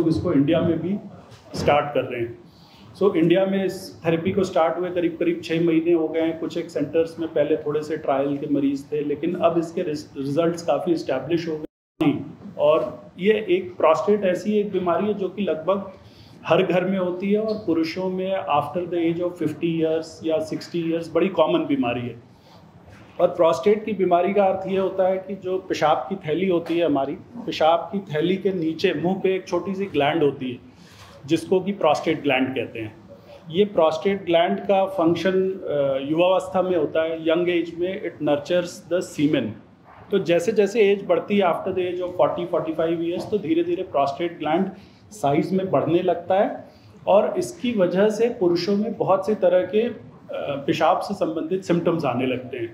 लोग इसको इंडिया में भी स्टार्ट कर रहे हैं। सो इंडिया में इस थेरेपी को स्टार्ट हुए करीब करीब 6 महीने हो गए हैं। कुछ एक सेंटर्स में पहले थोड़े से ट्रायल के मरीज थे, लेकिन अब इसके रिजल्ट्स काफ़ी इस्टेब्लिश हो गए। और ये एक प्रोस्टेट ऐसी एक बीमारी है जो कि लगभग हर घर में होती है, और पुरुषों में after the age of 50 years या 60 ईयर्स बड़ी कॉमन बीमारी है। और प्रोस्टेट की बीमारी का अर्थ ये होता है कि जो पेशाब की थैली होती है हमारी, पेशाब की थैली के नीचे मुंह पे एक छोटी सी ग्लैंड होती है जिसको कि प्रोस्टेट ग्लैंड कहते हैं। ये प्रोस्टेट ग्लैंड का फंक्शन युवावस्था में होता है, यंग एज में इट नर्चर्स द सीमेन। तो जैसे जैसे एज बढ़ती है after the age of 40-45 years, तो धीरे धीरे प्रोस्टेट ग्लैंड साइज में बढ़ने लगता है, और इसकी वजह से पुरुषों में बहुत से तरह के पेशाब से संबंधित सिम्टम्स आने लगते हैं।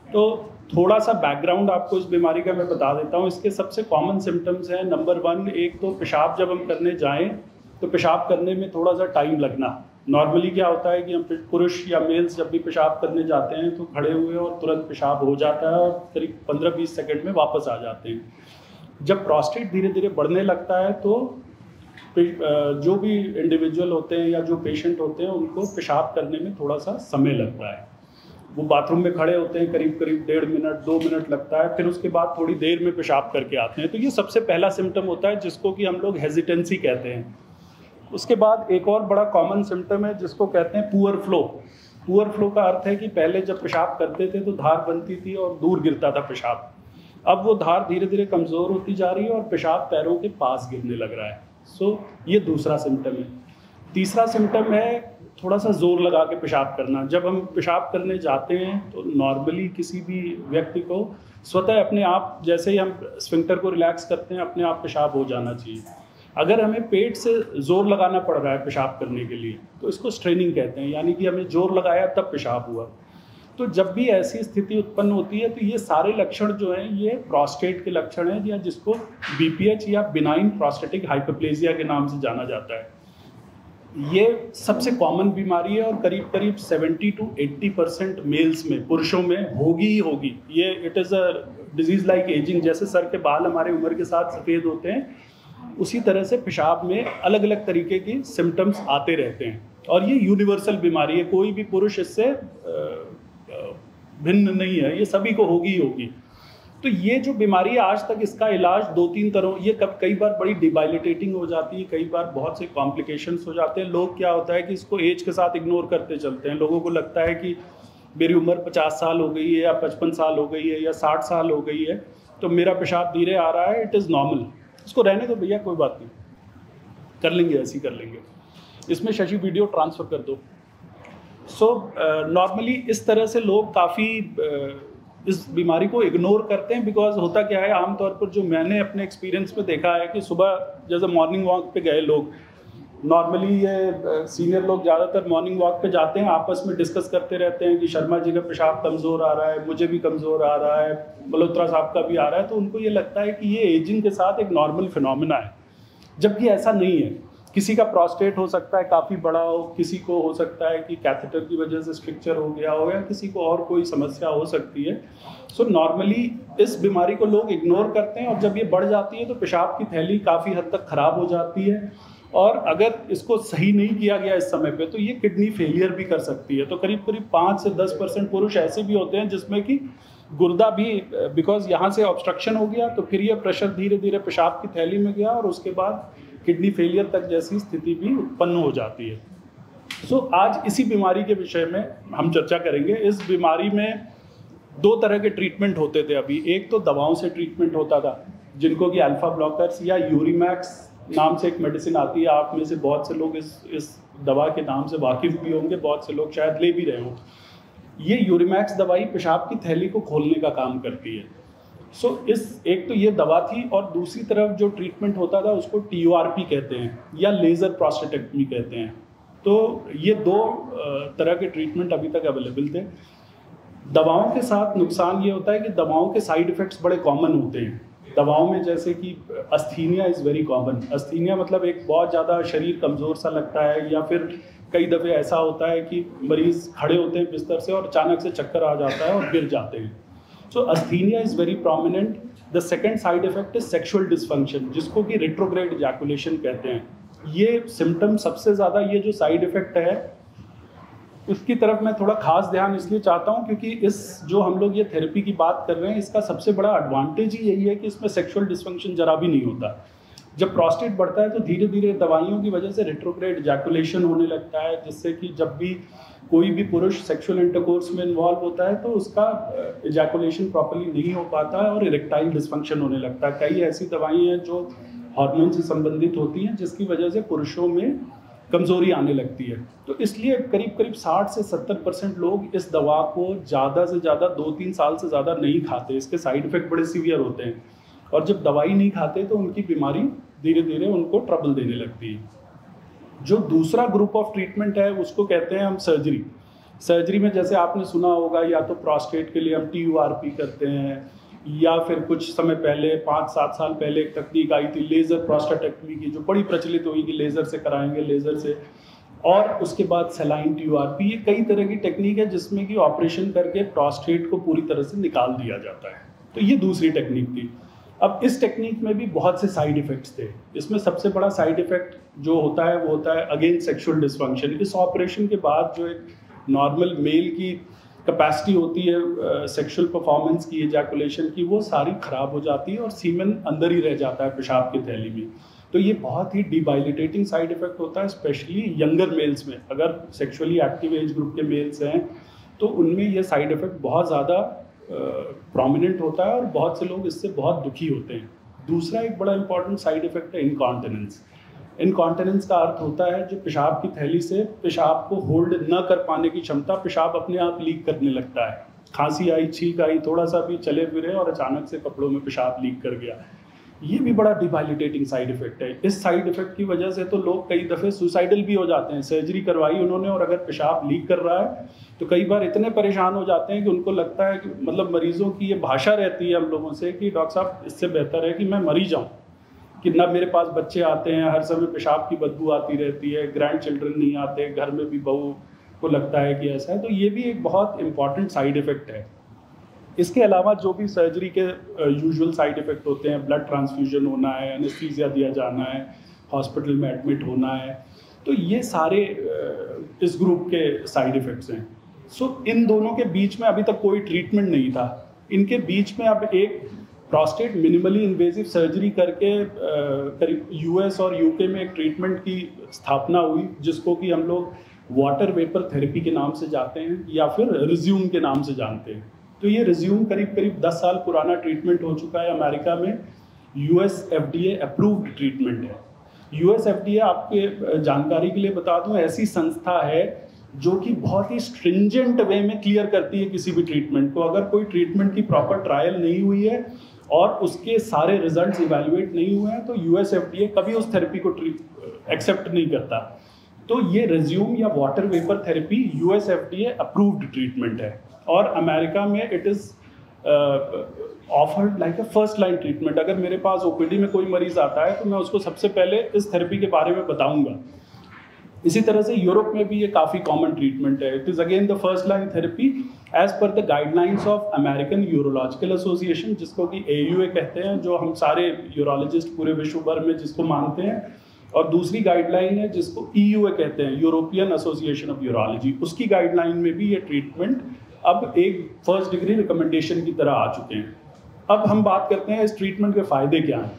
तो थोड़ा सा बैकग्राउंड आपको इस बीमारी का मैं बता देता हूँ। इसके सबसे कॉमन सिम्टम्स हैं, नंबर 1, एक तो पेशाब जब हम करने जाएं तो पेशाब करने में थोड़ा सा टाइम लगना। नॉर्मली क्या होता है कि हम पुरुष या मेल्स जब भी पेशाब करने जाते हैं तो खड़े हुए और तुरंत पेशाब हो जाता है और करीब 15-20 सेकंड में वापस आ जाते हैं। जब प्रोस्टेट धीरे धीरे बढ़ने लगता है तो जो भी इंडिविजुअल होते हैं या जो पेशेंट होते हैं उनको पेशाब करने में थोड़ा सा समय लगता है। वो बाथरूम में खड़े होते हैं, करीब करीब 1.5 मिनट 2 मिनट लगता है, फिर उसके बाद थोड़ी देर में पेशाब करके आते हैं। तो ये सबसे पहला सिम्टम होता है जिसको कि हम लोग हेजिटेंसी कहते हैं। उसके बाद एक और बड़ा कॉमन सिम्टम है जिसको कहते हैं पुअर फ्लो। पुअर फ्लो का अर्थ है कि पहले जब पेशाब करते थे तो धार बनती थी और दूर गिरता था पेशाब। अब वो धार धीरे धीरे कमज़ोर होती जा रही है और पेशाब पैरों के पास गिरने लग रहा है। सो ये दूसरा सिम्टम है। तीसरा सिम्टम है थोड़ा सा जोर लगा के पेशाब करना। जब हम पेशाब करने जाते हैं तो नॉर्मली किसी भी व्यक्ति को स्वतः अपने आप, जैसे ही हम स्फिंक्टर को रिलैक्स करते हैं, अपने आप पेशाब हो जाना चाहिए। अगर हमें पेट से जोर लगाना पड़ रहा है पेशाब करने के लिए तो इसको स्ट्रेनिंग कहते हैं, यानी कि हमें जोर लगाया तब पेशाब हुआ। तो जब भी ऐसी स्थिति उत्पन्न होती है तो ये सारे लक्षण जो हैं ये प्रोस्टेट के लक्षण हैं, या जिसको BPH या बिनाइन प्रोस्टेटिक हाइपरप्लेजिया के नाम से जाना जाता है। ये सबसे कॉमन बीमारी है और करीब करीब 70-80% मेल्स में, पुरुषों में होगी ही होगी। ये it is a disease like ageing. जैसे सर के बाल हमारे उम्र के साथ सफ़ेद होते हैं, उसी तरह से पेशाब में अलग अलग तरीके की सिम्टम्स आते रहते हैं, और ये यूनिवर्सल बीमारी है। कोई भी पुरुष इससे भिन्न नहीं है, ये सभी को होगी ही होगी। तो ये जो बीमारी है आज तक इसका इलाज 2-3 तरह, ये कई बार बड़ी डिबाइलिटेटिंग हो जाती है, कई बार बहुत से कॉम्प्लिकेशंस हो जाते हैं। लोग क्या होता है कि इसको एज के साथ इग्नोर करते चलते हैं। लोगों को लगता है कि मेरी उम्र 50 साल हो गई है या 55 साल हो गई है या 60 साल हो गई है तो मेरा पेशाब धीरे आ रहा है, इट इज़ नॉर्मल, इसको रहने दो भैया, कोई बात नहीं, कर लेंगे, ऐसे ही कर लेंगे, इसमें शशि वीडियो ट्रांसफ़र कर दो। सो नॉर्मली इस तरह से लोग काफ़ी इस बीमारी को इग्नोर करते हैं। बिकॉज होता क्या है, आमतौर पर जो मैंने अपने एक्सपीरियंस में देखा है कि सुबह जैसे मॉर्निंग वॉक पे गए लोग, नॉर्मली ये सीनियर लोग ज़्यादातर मॉर्निंग वॉक पे जाते हैं, आपस में डिस्कस करते रहते हैं कि शर्मा जी का पेशाब कमज़ोर आ रहा है, मुझे भी कमज़ोर आ रहा है, मल्होत्रा साहब का भी आ रहा है। तो उनको ये लगता है कि ये एजिंग के साथ एक नॉर्मल फिनोमिना है, जबकि ऐसा नहीं है। किसी का प्रोस्टेट हो सकता है काफ़ी बड़ा हो, किसी को हो सकता है कि कैथेटर की वजह से स्ट्रिक्चर हो गया हो, या किसी को और कोई समस्या हो सकती है। सो नॉर्मली इस बीमारी को लोग इग्नोर करते हैं, और जब ये बढ़ जाती है तो पेशाब की थैली काफ़ी हद तक ख़राब हो जाती है, और अगर इसको सही नहीं किया गया इस समय पे तो ये किडनी फेलियर भी कर सकती है। तो करीब करीब 5 से 10% पुरुष ऐसे भी होते हैं जिसमें कि गुर्दा भी, बिकॉज यहाँ से ऑब्स्ट्रक्शन हो गया तो फिर ये प्रेशर धीरे धीरे पेशाब की थैली में गया और उसके बाद किडनी फेलियर तक जैसी स्थिति भी उत्पन्न हो जाती है। सो आज इसी बीमारी के विषय में हम चर्चा करेंगे। इस बीमारी में 2 तरह के ट्रीटमेंट होते थे अभी। एक तो दवाओं से ट्रीटमेंट होता था, जिनको कि अल्फा ब्लॉकर्स या यूरिमैक्स नाम से एक मेडिसिन आती है। आप में से बहुत से लोग इस दवा के नाम से वाकिफ़ भी होंगे, बहुत से लोग शायद ले भी रहे हों। ये यूरिमैक्स दवाई पेशाब की थैली को खोलने का काम करती है। सो एक तो ये दवा थी, और दूसरी तरफ जो ट्रीटमेंट होता था उसको TURP कहते हैं या लेज़र प्रोस्टेटेक्टमी कहते हैं। तो ये 2 तरह के ट्रीटमेंट अभी तक अवेलेबल थे। दवाओं के साथ नुकसान ये होता है कि दवाओं के साइड इफ़ेक्ट्स बड़े कॉमन होते हैं। दवाओं में जैसे कि अस्थीनिया इज़ वेरी कॉमन। अस्थीनिया मतलब एक बहुत ज़्यादा शरीर कमज़ोर सा लगता है, या फिर कई दफ़े ऐसा होता है कि मरीज़ खड़े होते हैं बिस्तर से और अचानक से चक्कर आ जाता है और गिर जाते हैं। So asthenia is very prominent. The second side effect is sexual dysfunction, जिसको कि रेट्रोग्रेड इजैकुलेशन कहते हैं। ये सिम्टम सबसे ज़्यादा, ये जो साइड इफेक्ट है इसकी तरफ मैं थोड़ा खास ध्यान इसलिए चाहता हूँ क्योंकि इस जो हम लोग ये थेरेपी की बात कर रहे हैं, इसका सबसे बड़ा एडवांटेज ही यही है कि इसमें सेक्सुअल डिसफंक्शन जरा भी नहीं होता। जब प्रोस्टेट बढ़ता है तो धीरे धीरे दवाइयों की वजह से रेट्रोग्रेड इजैकुलेशन होने लगता है, जिससे कि जब भी कोई भी पुरुष सेक्सुअल इंटरकोर्स में इन्वॉल्व होता है तो उसका इजैकुलेशन प्रॉपर्ली नहीं हो पाता है और इरेक्टाइल डिसफंक्शन होने लगता है। कई ऐसी दवाई हैं जो हार्मोन से संबंधित होती हैं जिसकी वजह से पुरुषों में कमज़ोरी आने लगती है। तो इसलिए करीब करीब 60 से 70% लोग इस दवा को ज़्यादा से ज़्यादा 2-3 साल से ज़्यादा नहीं खाते। इसके साइड इफ़ेक्ट बड़े सीवियर होते हैं और जब दवाई नहीं खाते तो उनकी बीमारी धीरे धीरे उनको ट्रबल देने लगती है। जो दूसरा ग्रुप ऑफ ट्रीटमेंट है उसको कहते हैं हम सर्जरी। सर्जरी में जैसे आपने सुना होगा, या तो प्रोस्टेट के लिए हम TURP करते हैं, या फिर कुछ समय पहले 5-7 साल पहले एक तकनीक आई थी लेज़र प्रोस्टेटेक्टमी की, जो बड़ी प्रचलित हुई कि लेज़र से कराएंगे, लेज़र से, और उसके बाद सेलाइन TURP। ये कई तरह की टेक्निक है जिसमें कि ऑपरेशन करके प्रोस्टेट को पूरी तरह से निकाल दिया जाता है। तो ये दूसरी टेक्निक थी। अब इस टेक्निक में भी बहुत से साइड इफ़ेक्ट्स थे। इसमें सबसे बड़ा साइड इफ़ेक्ट जो होता है वो होता है अगेन सेक्सुअल डिसफंक्शन। इस ऑपरेशन के बाद जो एक नॉर्मल मेल की कैपेसिटी होती है सेक्सुअल परफॉर्मेंस की, एजैकुलेशन की, वो सारी ख़राब हो जाती है और सीमेन अंदर ही रह जाता है पेशाब की थैली में। तो ये बहुत ही डिबाइलिटेटिंग साइड इफ़ेक्ट होता है, स्पेशली यंगर मेल्स में। अगर सेक्सुअली एक्टिव एज ग्रुप के मेल्स हैं तो उनमें ये साइड इफ़ेक्ट बहुत ज़्यादा प्रोमिनेंट होता है और बहुत से लोग इससे बहुत दुखी होते हैं। दूसरा एक बड़ा इंपॉर्टेंट साइड इफ़ेक्ट है इनकॉन्टिनेंस। इनकॉन्टिनेंस का अर्थ होता है जो पेशाब की थैली से पेशाब को होल्ड न कर पाने की क्षमता, पेशाब अपने आप लीक करने लगता है। खांसी आई, छींक आई, थोड़ा सा भी चले फिरे और अचानक से कपड़ों में पेशाब लीक कर गया। ये भी बड़ा डिबाइलिटेटिंग साइड इफेक्ट है। इस साइड इफेक्ट की वजह से तो लोग कई दफ़े सुसाइडल भी हो जाते हैं। सर्जरी करवाई उन्होंने और अगर पेशाब लीक कर रहा है तो कई बार इतने परेशान हो जाते हैं कि उनको लगता है कि मतलब मरीजों की ये भाषा रहती है हम लोगों से कि डॉक्टर साहब इससे बेहतर है कि मैं मर ही जाऊँ, कि ना मेरे पास बच्चे आते हैं, हर समय पेशाब की बदबू आती रहती है, ग्रैंड चिल्ड्रन नहीं आते, घर में भी बहू को लगता है कि ऐसा है। तो ये भी एक बहुत इंपॉर्टेंट साइड इफ़ेक्ट है। इसके अलावा जो भी सर्जरी के यूजुअल साइड इफ़ेक्ट होते हैं, ब्लड ट्रांसफ्यूजन होना है, एनेस्थीसिया दिया जाना है, हॉस्पिटल में एडमिट होना है, तो ये सारे इस ग्रुप के साइड इफ़ेक्ट्स हैं। सो इन दोनों के बीच में अभी तक कोई ट्रीटमेंट नहीं था। इनके बीच में अब एक प्रोस्टेट मिनिमली इन्वेजिव सर्जरी करके करीब US और UK में एक ट्रीटमेंट की स्थापना हुई जिसको कि हम लोग वाटर वेपर थेरेपी के नाम से जानते हैं या फिर रिज्यूम के नाम से जानते हैं। तो ये रिज्यूम करीब 10 साल पुराना ट्रीटमेंट हो चुका है अमेरिका में। US FDA अप्रूव्ड ट्रीटमेंट है। US FDA, आपके जानकारी के लिए बता दूं, ऐसी संस्था है जो कि बहुत ही स्ट्रिंजेंट वे में क्लियर करती है किसी भी ट्रीटमेंट को। अगर कोई ट्रीटमेंट की प्रॉपर ट्रायल नहीं हुई है और उसके सारे रिजल्ट्स इवैल्यूएट नहीं हुए हैं तो US FDA कभी उस थेरेपी को एक्सेप्ट नहीं करता। तो ये रिज्यूम या water vapour therapy US FDA approved treatment है और अमेरिका में it is offered like a first line treatment. अगर मेरे पास OPD में कोई मरीज आता है तो मैं उसको सबसे पहले इस थेरेपी के बारे में बताऊंगा। इसी तरह से यूरोप में भी ये काफ़ी कॉमन ट्रीटमेंट है। It is again the first line therapy as per the guidelines of American Urological Association, जिसको कि AUA कहते हैं, जो हम सारे यूरोलॉजिस्ट पूरे विश्व भर में जिसको मानते हैं। और दूसरी गाइडलाइन है जिसको EUA कहते हैं, यूरोपियन एसोसिएशन ऑफ यूरोलॉजी। उसकी गाइडलाइन में भी ये ट्रीटमेंट अब एक फर्स्ट डिग्री रिकमेंडेशन की तरह आ चुके हैं। अब हम बात करते हैं इस ट्रीटमेंट के फ़ायदे क्या हैं।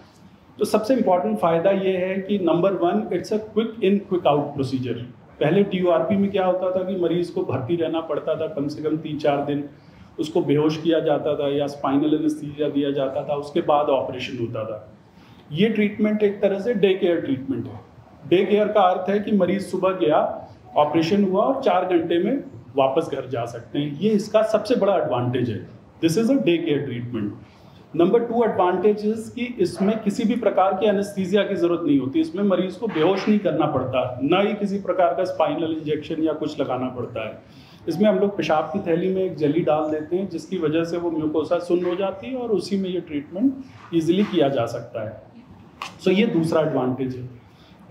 तो सबसे इम्पॉर्टेंट फ़ायदा ये है कि number 1, it's a quick in quick out procedure. पहले TURP में क्या होता था कि मरीज़ को भर्ती रहना पड़ता था कम से कम 3-4 दिन, उसको बेहोश किया जाता था या स्पाइनल एनेस्थीसिया दिया जाता था, उसके बाद ऑपरेशन होता था। ये ट्रीटमेंट एक तरह से डे केयर ट्रीटमेंट है। डे केयर का अर्थ है कि मरीज़ सुबह गया, ऑपरेशन हुआ और 4 घंटे में वापस घर जा सकते हैं। ये इसका सबसे बड़ा एडवांटेज है। This is a day care treatment. Number 2 advantage कि इसमें किसी भी प्रकार की एनेस्थीसिया की ज़रूरत नहीं होती। इसमें मरीज़ को बेहोश नहीं करना पड़ता, ना ही किसी प्रकार का स्पाइनल इंजेक्शन या कुछ लगाना पड़ता है। इसमें हम लोग पेशाब की थैली में एक जेली डाल देते हैं जिसकी वजह से वो म्यूकोसा सुन्न हो जाती है और उसी में ये ट्रीटमेंट ईजिली किया जा सकता है। सो ये दूसरा एडवांटेज है।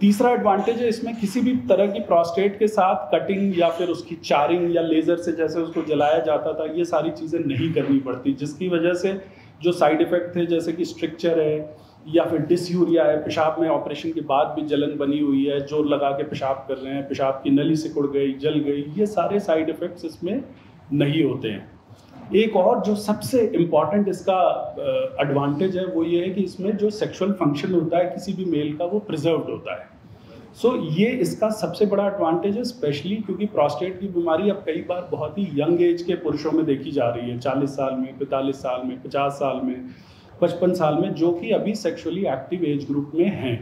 तीसरा एडवांटेज है, इसमें किसी भी तरह की प्रोस्टेट के साथ कटिंग या फिर उसकी चारिंग या लेज़र से जैसे उसको जलाया जाता था, ये सारी चीज़ें नहीं करनी पड़ती, जिसकी वजह से जो साइड इफ़ेक्ट थे जैसे कि स्ट्रिक्चर है या फिर डिसयूरिया है, पेशाब में ऑपरेशन के बाद भी जलन बनी हुई है, जोर लगा के पेशाब कर रहे हैं, पेशाब की नली सिकुड़ गई, जल गई, ये सारे साइड इफ़ेक्ट्स इसमें नहीं होते हैं। एक और जो सबसे इम्पॉर्टेंट इसका एडवांटेज है वो ये है कि इसमें जो सेक्सुअल फंक्शन होता है किसी भी मेल का वो प्रिजर्व्ड होता है। सो ये इसका सबसे बड़ा एडवांटेज है, स्पेशली क्योंकि प्रोस्टेट की बीमारी अब कई बार बहुत ही यंग एज के पुरुषों में देखी जा रही है, 40 साल में, 45 साल में, 50 साल में, 55 साल में, जो कि अभी सेक्सुअली एक्टिव एज ग्रुप में हैं।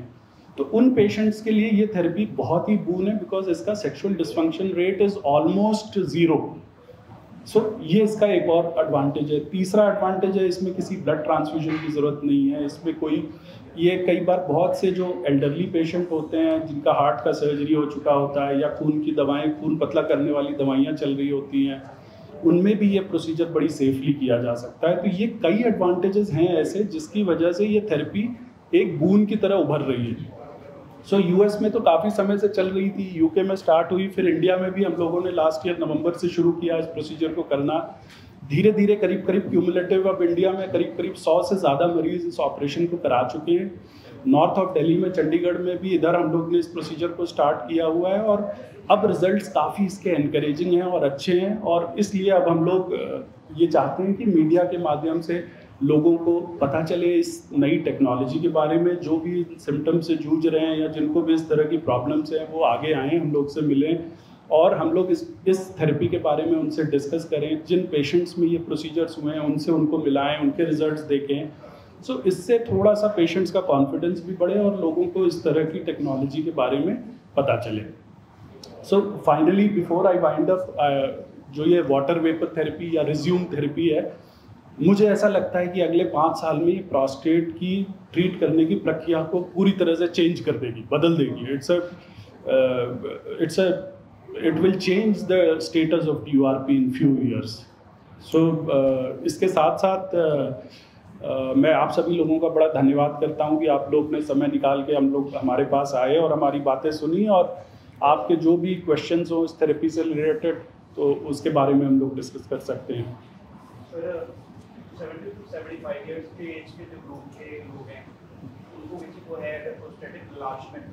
तो उन पेशेंट्स के लिए ये थेरेपी बहुत ही बून है, बिकॉज इसका sexual dysfunction rate is almost zero. So ये इसका एक और एडवांटेज है। तीसरा एडवांटेज है, इसमें किसी ब्लड ट्रांसफ्यूजन की ज़रूरत नहीं है। इसमें कोई, ये कई बार बहुत से जो एल्डरली पेशेंट होते हैं जिनका हार्ट का सर्जरी हो चुका होता है या खून की दवाएं, खून पतला करने वाली दवाइयाँ चल रही होती हैं, उनमें भी ये प्रोसीजर बड़ी सेफली किया जा सकता है। तो ये कई एडवांटेजेस हैं ऐसे जिसकी वजह से ये थेरेपी एक बून की तरह उभर रही है। सो यूएस में तो काफ़ी समय से चल रही थी, यूके में स्टार्ट हुई, फिर इंडिया में भी हम लोगों ने लास्ट ईयर नवंबर से शुरू किया इस प्रोसीजर को करना। धीरे धीरे करीब क्यूमुलेटिव अब इंडिया में करीब 100 से ज़्यादा मरीज इस ऑपरेशन को करा चुके हैं। नॉर्थ ऑफ दिल्ली में, चंडीगढ़ में भी, इधर हम लोग ने इस प्रोसीजर को स्टार्ट किया हुआ है और अब रिजल्ट्स काफ़ी इसके एनकरेजिंग हैं और अच्छे हैं। और इसलिए अब हम लोग ये चाहते हैं कि मीडिया के माध्यम से लोगों को पता चले इस नई टेक्नोलॉजी के बारे में। जो भी सिम्टम्स से जूझ रहे हैं या जिनको भी इस तरह की प्रॉब्लम्स हैं वो आगे आएँ, हम लोग से मिलें और हम लोग इस थेरेपी के बारे में उनसे डिस्कस करें। जिन पेशेंट्स में ये प्रोसीजर्स हुए हैं उनसे उनको मिलाएं, उनके रिजल्ट्स देखें। सो इससे थोड़ा सा पेशेंट्स का कॉन्फिडेंस भी बढ़े और लोगों को इस तरह की टेक्नोलॉजी के बारे में पता चले। So finally before I wind up, जो ये वाटर वेपर थेरेपी या रिज्यूम थेरेपी है, मुझे ऐसा लगता है कि अगले 5 साल में प्रोस्टेट की ट्रीट करने की प्रक्रिया को पूरी तरह से चेंज कर देगी, बदल देगी। It will change the status of TURP in few years. So इसके साथ साथ मैं आप सभी लोगों का बड़ा धन्यवाद करता हूं कि आप लोग ने समय निकाल के हमारे पास आए और हमारी बातें सुनी, और आपके जो भी क्वेश्चंस हो इस थेरेपी से रिलेटेड तो उसके बारे में हम लोग डिस्कस कर सकते हैं। 70 to 75 years के एज के जो ग्रुप के लोग हैं उनको किसी को है prostatic enlargement,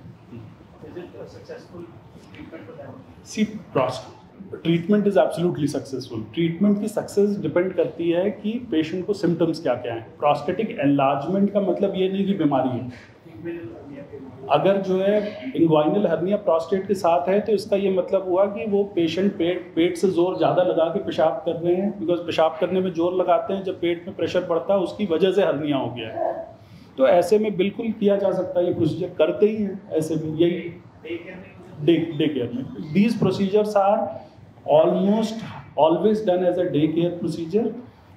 is it a successful treatment for them? See, treatment is absolutely successful. Treatment की सक्सेस डिपेंड करती है कि पेशेंट को सिम्टम्स क्या क्या हैं। प्रोस्टेटिक एनलार्जमेंट का मतलब ये नहीं कि बीमारी है। अगर जो है इंग्वाइनल हर्निया प्रोस्टेट के साथ है तो इसका ये मतलब हुआ कि वो पेशेंट पेट से जोर ज़्यादा लगा के पेशाब कर रहे हैं, बिकॉज पेशाब करने में जोर लगाते हैं, जब पेट में प्रेशर बढ़ता है उसकी वजह से हर्निया हो गया है। तो ऐसे में बिल्कुल किया जा सकता है, ये प्रोसीजर करते ही हैं ऐसे में, यही डे केयर में। These procedures are almost always done as a day care procedure.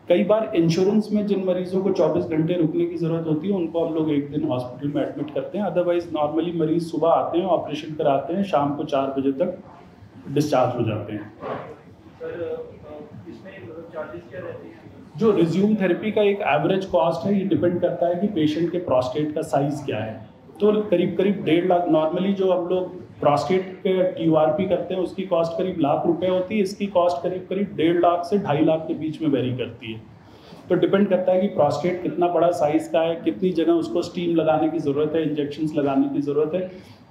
कई बार इंश्योरेंस में जिन मरीजों को 24 घंटे रुकने की ज़रूरत होती है उनको हम लोग एक दिन हॉस्पिटल में एडमिट करते हैं। अदरवाइज नॉर्मली मरीज सुबह आते हैं, ऑपरेशन कराते हैं, शाम को 4 बजे तक डिस्चार्ज हो जाते हैं। जो रिज्यूम थेरेपी का एक एवरेज कॉस्ट है, ये डिपेंड करता है कि पेशेंट के प्रोस्टेट का साइज़ क्या है। तो करीब 1.5 लाख, नॉर्मली जो हम लोग प्रोस्टेट के टीयूआरपी करते हैं उसकी कॉस्ट करीब ₹1,00,000 होती है। इसकी कॉस्ट करीब 1.5 लाख से 2.5 लाख के बीच में वेरी करती है। तो डिपेंड करता है कि प्रोस्टेट कितना बड़ा साइज़ का है, कितनी जगह उसको स्टीम लगाने की ज़रूरत है, इंजेक्शंस लगाने की ज़रूरत है।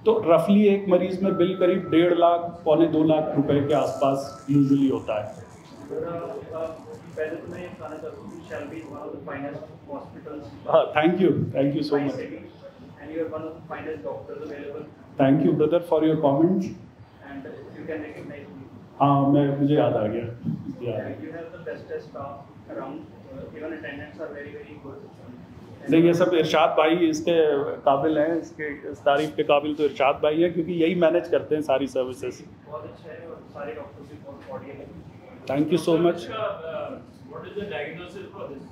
तो रफली एक मरीज़ में बिल करीब 1.5 लाख, पौने 2 लाख रुपए के आसपास यूजुअली होता है। पहले तो मैं ये बताना चाहता हूँ कि Shalby is one of the finest hospitals. हाँ, thank you so much. And you are one of the finest doctors available. Thank you brother for your comments. And you can recognise me. हाँ, मुझे याद आ गया। You have the bestest staff around, even attendants are very very good. नहीं, ये सब इरशाद भाई इसके काबिल हैं, इसके इस तारीफ के काबिल तो इरशाद भाई है, क्योंकि यही मैनेज करते हैं सारी सर्विसेज। बहुत अच्छा है और सारे डॉक्टर्स भी बहुत कॉर्डियल हैं। Thank you so much. What is the diagnosis for this?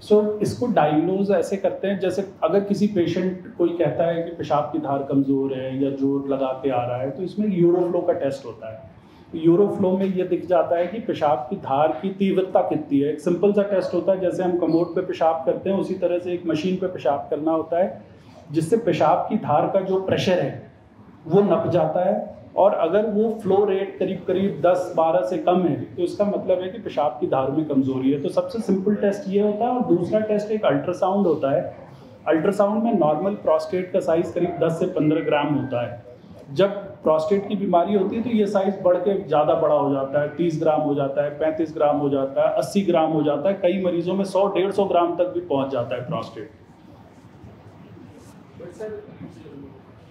So इसको डायग्नोज ऐसे करते हैं, जैसे अगर किसी पेशेंट कोई कहता है कि पेशाब की धार कमज़ोर है या जोर लगा के आ रहा है, तो इसमें यूरोफ्लो का टेस्ट होता है। यूरोफ्लो में ये दिख जाता है कि पेशाब की धार की तीव्रता कितनी है। एक सिंपल सा टेस्ट होता है, जैसे हम कमोड पे पेशाब करते हैं उसी तरह से एक मशीन पे पेशाब करना होता है, जिससे पेशाब की धार का जो प्रेशर है वो नप जाता है और अगर वो फ्लो रेट करीब करीब 10-12 से कम है तो इसका मतलब है कि पेशाब की धार में कमजोरी है। तो सबसे सिंपल टेस्ट ये होता है। और दूसरा टेस्ट एक अल्ट्रासाउंड होता है। अल्ट्रासाउंड में नॉर्मल प्रोस्टेट का साइज करीब 10 से 15 ग्राम होता है। जब प्रोस्टेट की बीमारी होती है तो ये साइज बढ़ के ज़्यादा बड़ा हो जाता है, 30 ग्राम हो जाता है, 35 ग्राम हो जाता है, 80 ग्राम हो जाता है, कई मरीजों में 100-150 ग्राम तक भी पहुंच जाता है प्रोस्टेट।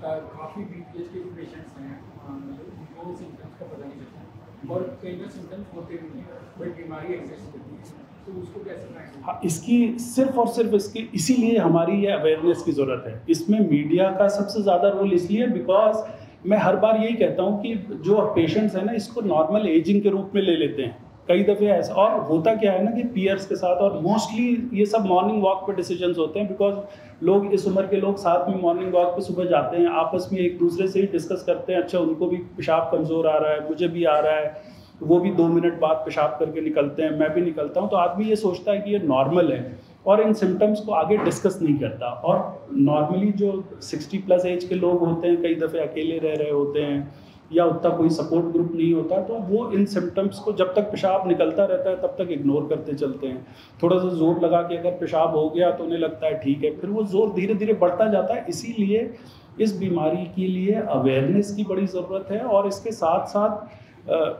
काफ़ी बीपीएच के पेशेंट्स हैं, उनको सिम्टम्स का पता नहीं चलता और कई बार सिम्टम्स होते भी नहीं, बट बीमारी एग्जिस्ट करती है, तो उसको कैसे मैनेज? हाँ, इसकी सिर्फ और सिर्फ इसकी इसीलिए हमारी ये अवेयरनेस की ज़रूरत है। इसमें मीडिया का सबसे ज़्यादा रोल इसलिए बिकॉज मैं हर बार यही कहता हूँ कि जो पेशेंट्स हैं ना, इसको नॉर्मल एजिंग के रूप में ले लेते हैं कई दफ़े ऐसा। और होता क्या है ना कि पीयर्स के साथ, और मोस्टली ये सब मॉर्निंग वॉक पे डिसीजंस होते हैं बिकॉज लोग, इस उम्र के लोग साथ में मॉर्निंग वॉक पे सुबह जाते हैं, आपस में एक दूसरे से ही डिस्कस करते हैं, अच्छा उनको भी पेशाब कमज़ोर आ रहा है, मुझे भी आ रहा है, वो भी 2 मिनट बाद पेशाब करके निकलते हैं, मैं भी निकलता हूँ। तो आदमी ये सोचता है कि ये नॉर्मल है और इन सिम्टम्स को आगे डिस्कस नहीं करता। और नॉर्मली जो 60+ एज के लोग होते हैं, कई दफ़े अकेले रह रहे होते हैं या उतना कोई सपोर्ट ग्रुप नहीं होता, तो वो इन सिम्टम्स को जब तक पेशाब निकलता रहता है तब तक इग्नोर करते चलते हैं। थोड़ा सा जोर लगा के अगर पेशाब हो गया तो उन्हें लगता है ठीक है, फिर वो जोर धीरे धीरे बढ़ता जाता है। इसीलिए इस बीमारी के लिए अवेयरनेस की बड़ी ज़रूरत है। और इसके साथ साथ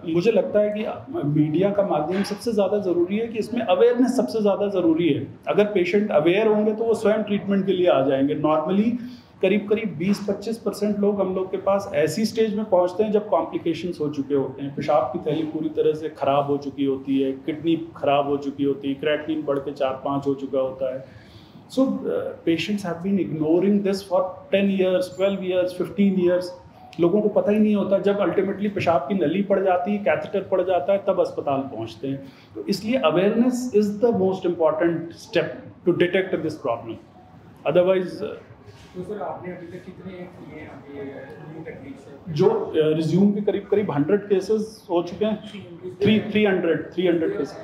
मुझे लगता है कि मीडिया का माध्यम सबसे ज़्यादा ज़रूरी है, कि इसमें अवेयरनेस सबसे ज़्यादा ज़रूरी है। अगर पेशेंट अवेयर होंगे तो वो स्वयं ट्रीटमेंट के लिए आ जाएंगे। नॉर्मली करीब करीब 20-25% लोग हम लोग के पास ऐसी स्टेज में पहुंचते हैं जब कॉम्प्लिकेशंस हो चुके होते हैं, पेशाब की थैली पूरी तरह से ख़राब हो चुकी होती है, किडनी ख़राब हो चुकी होती है, क्रेटिनिन बढ़ के 4-5 हो चुका होता है। So patients have been ignoring this for 10 years, 12 years, 15 years. लोगों को पता ही नहीं होता। जब अल्टीमेटली पेशाब की नली पड़ जाती है, कैथेटर पड़ जाता है, तब अस्पताल पहुंचते हैं। तो इसलिए awareness is the most important step to detect this problem. Otherwise तो सर आपने अभी तक कितने किए न्यू टेक्निक्स हैं? जो रिज्यूम के करीब करीब 100 केसेस हो चुके हैं, 300 केसेस।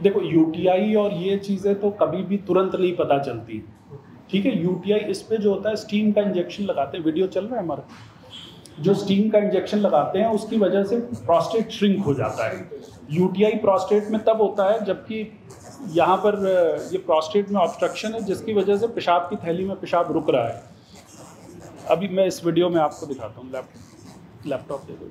देखो यूटीआई और ये चीज़ें तो कभी भी तुरंत नहीं पता चलती, ठीक है। यूटीआई इस पे जो होता है, स्टीम का इंजेक्शन लगाते हैं, वीडियो चल रहा है हमारा, जो स्टीम का इंजेक्शन लगाते हैं उसकी वजह से प्रोस्टेट श्रिंक हो जाता है। यूटीआई प्रोस्टेट में तब होता है जबकि यहाँ पर ये प्रोस्टेट में ऑब्स्ट्रक्शन है, जिसकी वजह से पेशाब की थैली में पेशाब रुक रहा है। अभी मैं इस वीडियो में आपको दिखाता हूँ, लैपटॉप दे दो।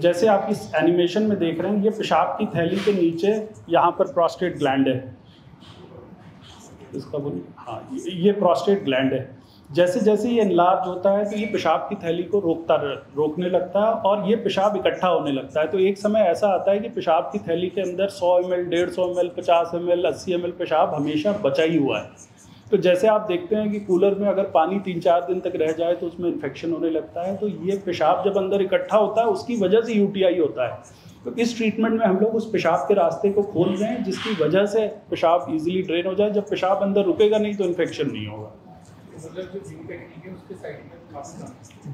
जैसे आप इस एनिमेशन में देख रहे हैं, ये पेशाब की थैली के नीचे यहाँ पर प्रोस्टेट ग्लैंड है, इसका बोलिए, हाँ ये प्रोस्टेट ग्लैंड है। जैसे जैसे ये इनलार्ज होता है तो ये पेशाब की थैली को रोकने लगता है और ये पेशाब इकट्ठा होने लगता है। तो एक समय ऐसा आता है कि पेशाब की थैली के अंदर 100 ml, 150 ml, 50 ml, 80 ml पेशाब हमेशा बचा ही हुआ है। तो जैसे आप देखते हैं कि कूलर में अगर पानी 3-4 दिन तक रह जाए तो उसमें इन्फेक्शन होने लगता है। तो ये पेशाब जब अंदर इकट्ठा होता है उसकी वजह से यूटीआई होता है। तो इस ट्रीटमेंट में हम लोग उस पेशाब के रास्ते को खोल रहे हैं, जिसकी वजह से पेशाब इजीली ड्रेन हो जाए। जब पेशाब अंदर रुकेगा नहीं तो इन्फेक्शन नहीं होगा।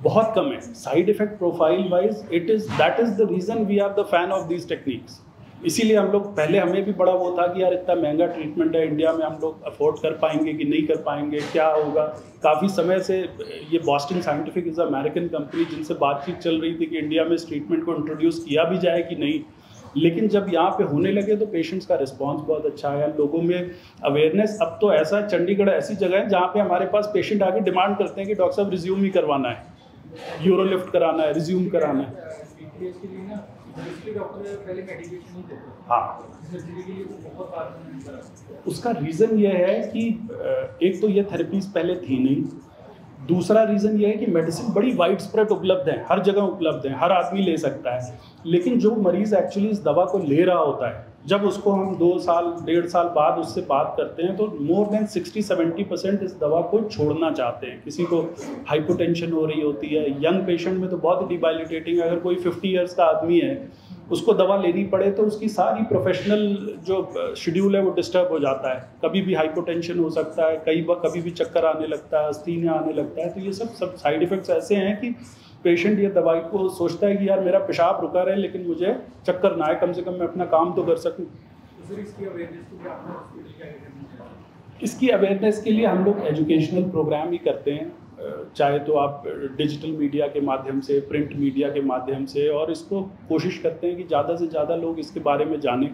बहुत कम है side effect profile wise. That is the reason we are the fan of these techniques. इसीलिए हम लोग, पहले हमें भी बड़ा वो था कि यार इतना महंगा ट्रीटमेंट है, इंडिया में हम लोग अफोर्ड कर पाएंगे कि नहीं कर पाएंगे, क्या होगा। काफ़ी समय से ये Boston scientific is American company, जिनसे बातचीत चल रही थी कि इंडिया में इस ट्रीटमेंट को इंट्रोड्यूस किया भी जाए कि नहीं। लेकिन जब यहाँ पे होने लगे तो पेशेंट्स का रिस्पांस बहुत अच्छा आया, लोगों में अवेयरनेस। अब तो ऐसा, चंडीगढ़ ऐसी जगह है जहाँ पे हमारे पास पेशेंट आके डिमांड करते हैं कि डॉक्टर साहब रिज्यूम ही करवाना है, यूरोलिफ्ट कराना है, रिज्यूम कराना है। हाँ, उसका रीज़न ये है कि एक तो ये थेरेपीज पहले थी नहीं, दूसरा रीज़न ये है कि मेडिसिन बड़ी वाइड स्प्रेड उपलब्ध है, हर जगह उपलब्ध है, हर आदमी ले सकता है। लेकिन जो मरीज़ एक्चुअली इस दवा को ले रहा होता है, जब उसको हम 2 साल 1.5 साल बाद उससे बात करते हैं तो मोर देन 60-70% इस दवा को छोड़ना चाहते हैं। किसी को हाइपोटेंशन हो रही होती है, यंग पेशेंट में तो बहुत डिबाइलिटेटिंग है। अगर कोई 50 ईयर्स का आदमी है, उसको दवा लेनी पड़े तो उसकी सारी प्रोफेशनल जो शेड्यूल है वो डिस्टर्ब हो जाता है। कभी भी हाइपोटेंशन हो सकता है, कभी भी चक्कर आने लगता है, अस्थीनिया आने लगता है। तो ये सब साइड इफ़ेक्ट्स ऐसे हैं कि पेशेंट ये दवाई को सोचता है कि यार मेरा पेशाब रुका रहे लेकिन मुझे चक्कर ना आए, कम से कम मैं अपना काम तो कर सकूं। इसकी अवेयरनेस के लिए हम लोग एजुकेशनल प्रोग्राम ही करते हैं, चाहे तो आप डिजिटल मीडिया के माध्यम से, प्रिंट मीडिया के माध्यम से, और इसको कोशिश करते हैं कि ज़्यादा से ज़्यादा लोग इसके बारे में जानें।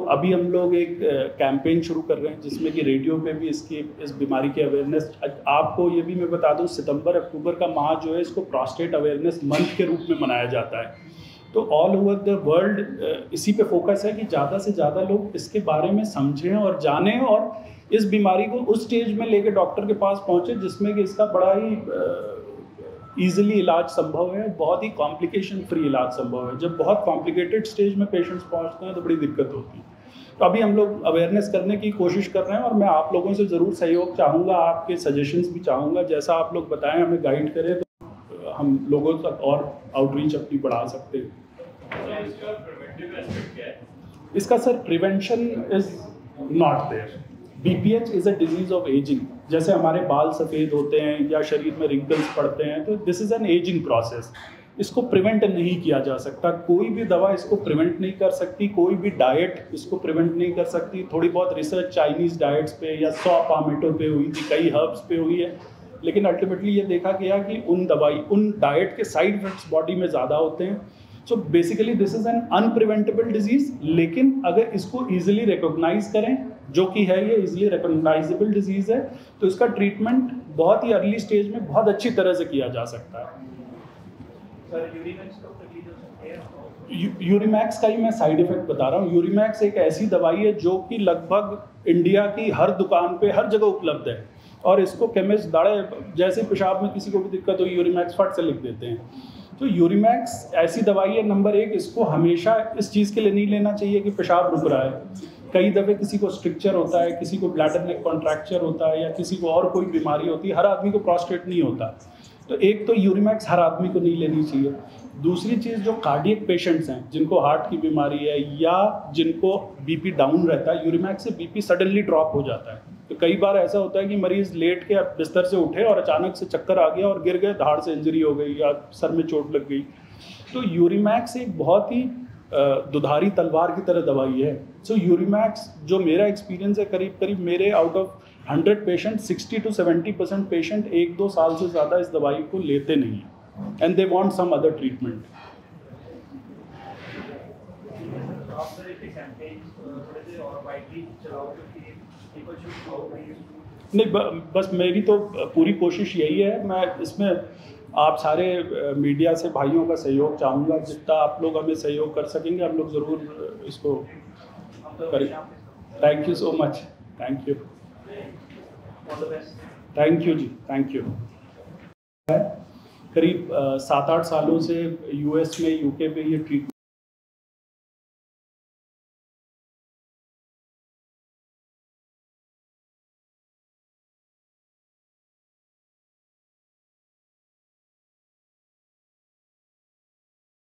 अभी हम लोग एक कैंपेन शुरू कर रहे हैं जिसमें कि रेडियो पे भी इस बीमारी की अवेयरनेस, आपको ये भी मैं बता दूं, सितंबर अक्टूबर का माह जो है इसको प्रोस्टेट अवेयरनेस मंथ के रूप में मनाया जाता है। तो ऑल ओवर द वर्ल्ड इसी पे फोकस है कि ज़्यादा से ज़्यादा लोग इसके बारे में समझें और जानें, और इस बीमारी को उस स्टेज में लेके डॉक्टर के पास पहुँचे जिसमें कि इसका बड़ा ही ईजिली इलाज संभव है, बहुत ही कॉम्प्लिकेशन फ्री इलाज संभव है। जब बहुत कॉम्प्लिकेटेड स्टेज में पेशेंट्स पहुँचते हैं तो बड़ी दिक्कत होती है। तो अभी हम लोग अवेयरनेस करने की कोशिश कर रहे हैं, और मैं आप लोगों से ज़रूर सहयोग चाहूँगा, आपके सजेशंस भी चाहूँगा। जैसा आप लोग बताएं, हमें गाइड करें तो हम लोगों तक और आउटरीच अपनी बढ़ा सकते हैं। इसका sir prevention is not there. BPH is a disease of ageing. जैसे हमारे बाल सफ़ेद होते हैं या शरीर में रिंकल्स पड़ते हैं, तो this is N ageing process. इसको प्रिवेंट नहीं किया जा सकता, कोई भी दवा इसको प्रिवेंट नहीं कर सकती, कोई भी डाइट इसको प्रिवेंट नहीं कर सकती। थोड़ी बहुत रिसर्च चाइनीज़ डाइट्स पे या सौ पामेटो पे हुई थी, कई हर्ब्स पे हुई है, लेकिन अल्टीमेटली ये देखा गया कि उन डाइट के साइड इफेक्ट्स बॉडी में ज़्यादा होते हैं। So basically this is an unpreventable disease, लेकिन अगर इसको ईजिली रिकॉग्नाइज करें, जो कि है ये ईजिली रिकॉग्नाइजेबल डिजीज़ है, तो इसका ट्रीटमेंट बहुत ही अर्ली स्टेज में बहुत अच्छी तरह से किया जा सकता है। यूरिमैक्स का ही मैं साइड इफेक्ट बता रहा हूँ। यूरिमैक्स एक ऐसी दवाई है जो कि लगभग इंडिया की हर दुकान पे हर जगह उपलब्ध है, और इसको केमिस्ट दाड़े जैसे पेशाब में किसी को भी दिक्कत हो, यूरिमैक्स फट से लिख देते हैं। तो यूरिमैक्स ऐसी दवाई है, नंबर एक, इसको हमेशा इस चीज़ के लिए नहीं लेना चाहिए कि पेशाब रुक रहा है। कई दफ़े किसी को स्ट्रिक्चर होता है, किसी को ब्लैडर नेक कॉन्ट्रैक्चर होता है, या किसी को और कोई बीमारी होती है, हर आदमी को प्रोस्टेट नहीं होता। तो एक तो यूरिमैक्स हर आदमी को नहीं लेनी चाहिए। दूसरी चीज़, जो कार्डियक पेशेंट्स हैं, जिनको हार्ट की बीमारी है या जिनको बीपी डाउन रहता है, यूरिमैक्स से बीपी सडनली ड्रॉप हो जाता है। तो कई बार ऐसा होता है कि मरीज़ लेट के बिस्तर से उठे और अचानक से चक्कर आ गया और गिर गए, धाड़ से इंजरी हो गई या सर में चोट लग गई। तो यूरिमैक्स एक बहुत ही दुधारी तलवार की तरह दवाई है। सो यूरिमैक्स, जो मेरा एक्सपीरियंस है, करीब करीब मेरे out of 100 patient 60 to 70% patient 1-2 साल से ज़्यादा इस दवाई को लेते नहीं हैं, and they want some other treatment. नहीं, बस मेरी तो पूरी कोशिश यही है। मैं इसमें आप सारे मीडिया से भाइयों का सहयोग चाहूँगा, जितना आप लोग हमें सहयोग कर सकेंगे हम लोग ज़रूर इसको करें। Thank you so much, thank you, thank you जी, थैंक यू। करीब 7-8 सालों से US में, UK में ये ट्रीटमेंट